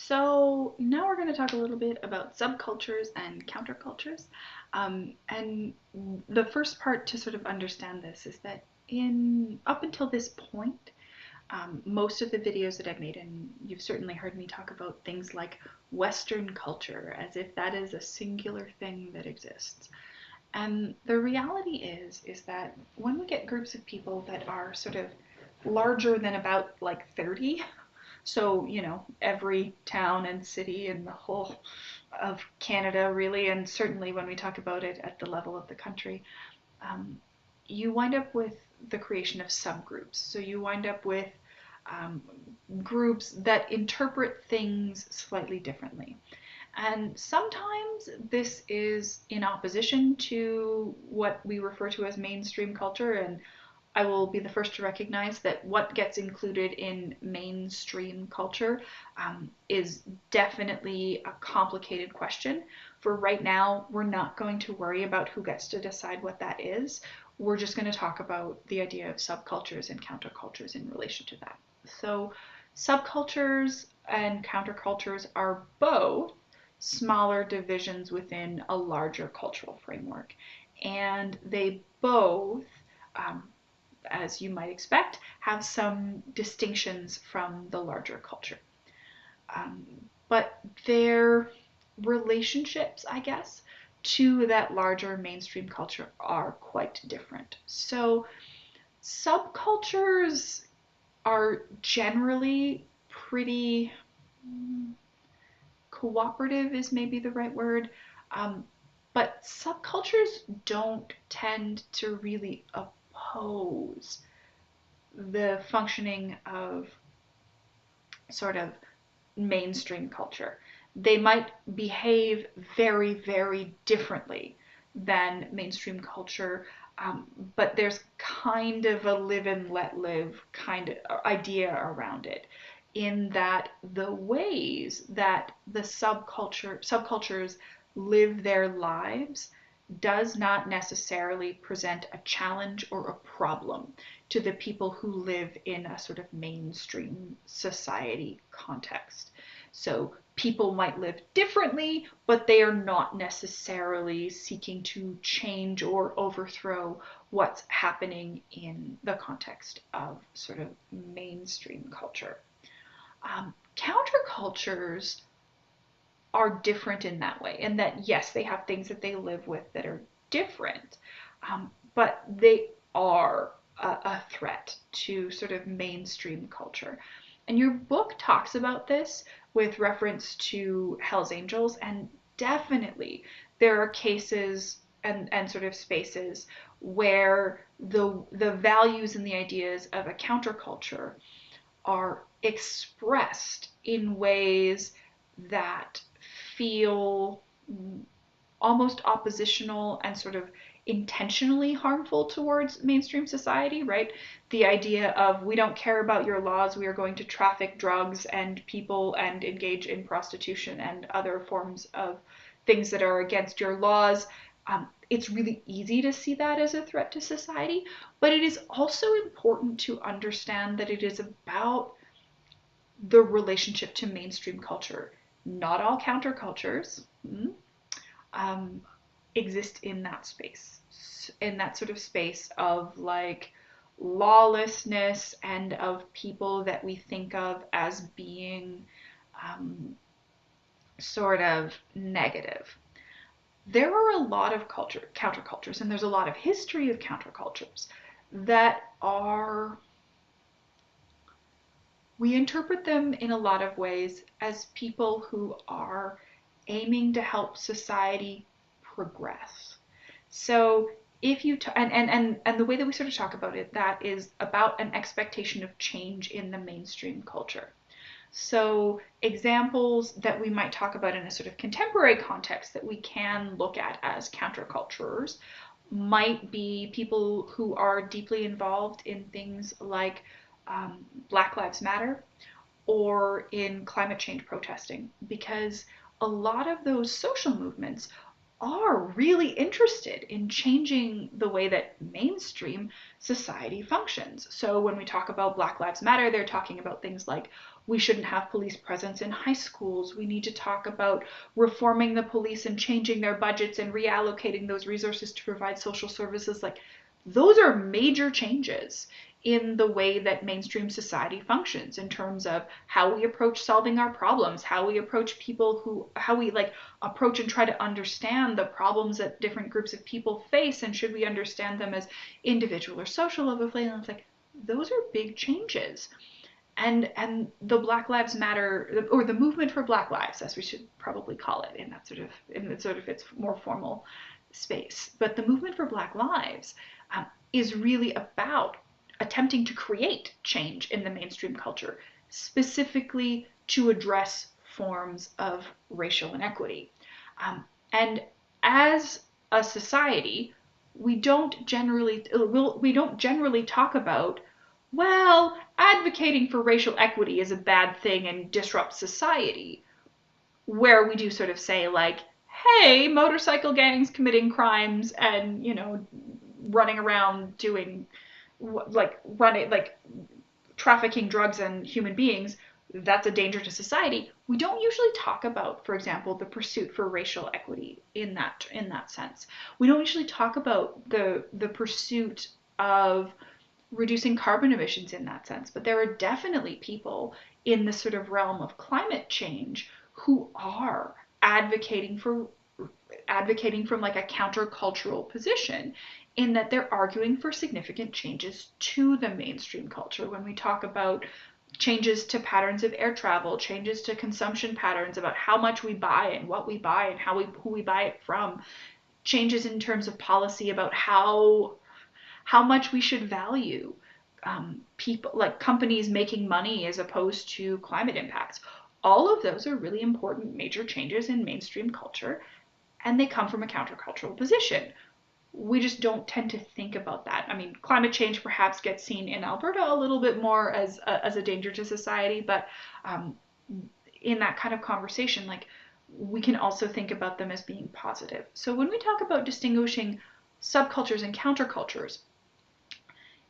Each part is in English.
So now we're going to talk a little bit about subcultures and countercultures. And the first part to sort of understand this is that in up until this point, most of the videos that I've made, and you've certainly heard me talk about things like Western culture, as if that is a singular thing that exists. And the reality is that when we get groups of people that are sort of larger than about like 30, so, every town and city in the whole of Canada, really, and certainly when we talk about it at the level of the country, um, you wind up with the creation of subgroups. So you wind up with um, groups that interpret things slightly differently. And sometimes this is in opposition to what we refer to as mainstream culture, and I will be the first to recognize that what gets included in mainstream culture is definitely a complicated question. For right now, we're not going to worry about who gets to decide what that is. We're just going to talk about the idea of subcultures and countercultures in relation to that. So, subcultures and countercultures are both smaller divisions within a larger cultural framework, and they both um, as you might expect, have some distinctions from the larger culture. Um, but their relationships, I guess, to that larger mainstream culture are quite different. So, subcultures are generally pretty cooperative, is maybe the right word. Um, but subcultures don't tend to really oppose the functioning of sort of mainstream culture. They might behave very, very differently than mainstream culture, but there's kind of a live and let live kind of idea around it, in that the ways that the subcultures live their lives does not necessarily present a challenge or a problem to the people who live in a sort of mainstream society context. So people might live differently, but they are not necessarily seeking to change or overthrow what's happening in the context of sort of mainstream culture. Countercultures are different in that way, and that yes, they have things that they live with that are different, but they are a threat to sort of mainstream culture. And your book talks about this with reference to Hell's Angels, and definitely there are cases and sort of spaces where the values and the ideas of a counterculture are expressed in ways that feel almost oppositional and sort of intentionally harmful towards mainstream society, right? The idea of we don't care about your laws, we are going to traffic drugs and people and engage in prostitution and other forms of things that are against your laws. It's really easy to see that as a threat to society, but it is also important to understand that it is about the relationship to mainstream culture. Not all countercultures um, exist in that sort of space of like lawlessness and of people that we think of as being um, sort of negative. There are a lot of countercultures, and there's a lot of history of countercultures that are we interpret them in a lot of ways as people who are aiming to help society progress. So if you and the way that we sort of talk about it, that is about an expectation of change in the mainstream culture. So examples that we might talk about in a sort of contemporary context that we can look at as countercultures might be people who are deeply involved in things like Black Lives Matter or in climate change protesting, because a lot of those social movements are really interested in changing the way that mainstream society functions. So when we talk about Black Lives Matter, they're talking about things like we shouldn't have police presence in high schools. We need to talk about reforming the police and changing their budgets and reallocating those resources to provide social services. Like, those are major changes in the way that mainstream society functions in terms of how we approach solving our problems, how we approach people who, how we like approach and try to understand the problems that different groups of people face, and should we understand them as individual or social level. And it's like, those are big changes. And the Black Lives Matter, or the movement for Black Lives, as we should probably call it in its more formal space. But the movement for Black Lives is really about attempting to create change in the mainstream culture, specifically to address forms of racial inequity. And as a society, we don't generally talk about, well, advocating for racial equity is a bad thing and disrupts society. Where we do sort of say, like, hey, motorcycle gangs committing crimes and, running around doing, like trafficking drugs and human beings, that's a danger to society. We don't usually talk about, for example, the pursuit for racial equity in that sense. We don't usually talk about the pursuit of reducing carbon emissions in that sense. But there are definitely people in the sort of realm of climate change who are advocating from like a countercultural position, in that they're arguing for significant changes to the mainstream culture. When we talk about changes to patterns of air travel, changes to consumption patterns about how much we buy and what we buy and who we buy it from, changes in terms of policy about how much we should value people, like companies making money as opposed to climate impacts. All of those are really important major changes in mainstream culture, and they come from a countercultural position. We just don't tend to think about that. I mean, climate change perhaps gets seen in Alberta a little bit more as a danger to society, but in that kind of conversation, like, we can also think about them as being positive. So when we talk about distinguishing subcultures and countercultures,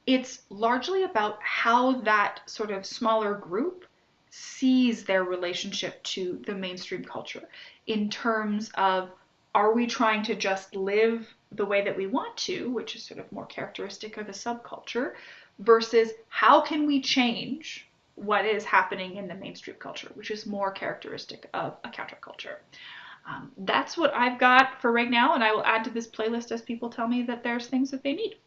it's largely about how that sort of smaller group sees their relationship to the mainstream culture, in terms of, are we trying to just live the way that we want to, which is sort of more characteristic of a subculture, versus how can we change what is happening in the mainstream culture, which is more characteristic of a counterculture. That's what I've got for right now, and I will add to this playlist as people tell me that there's things that they need.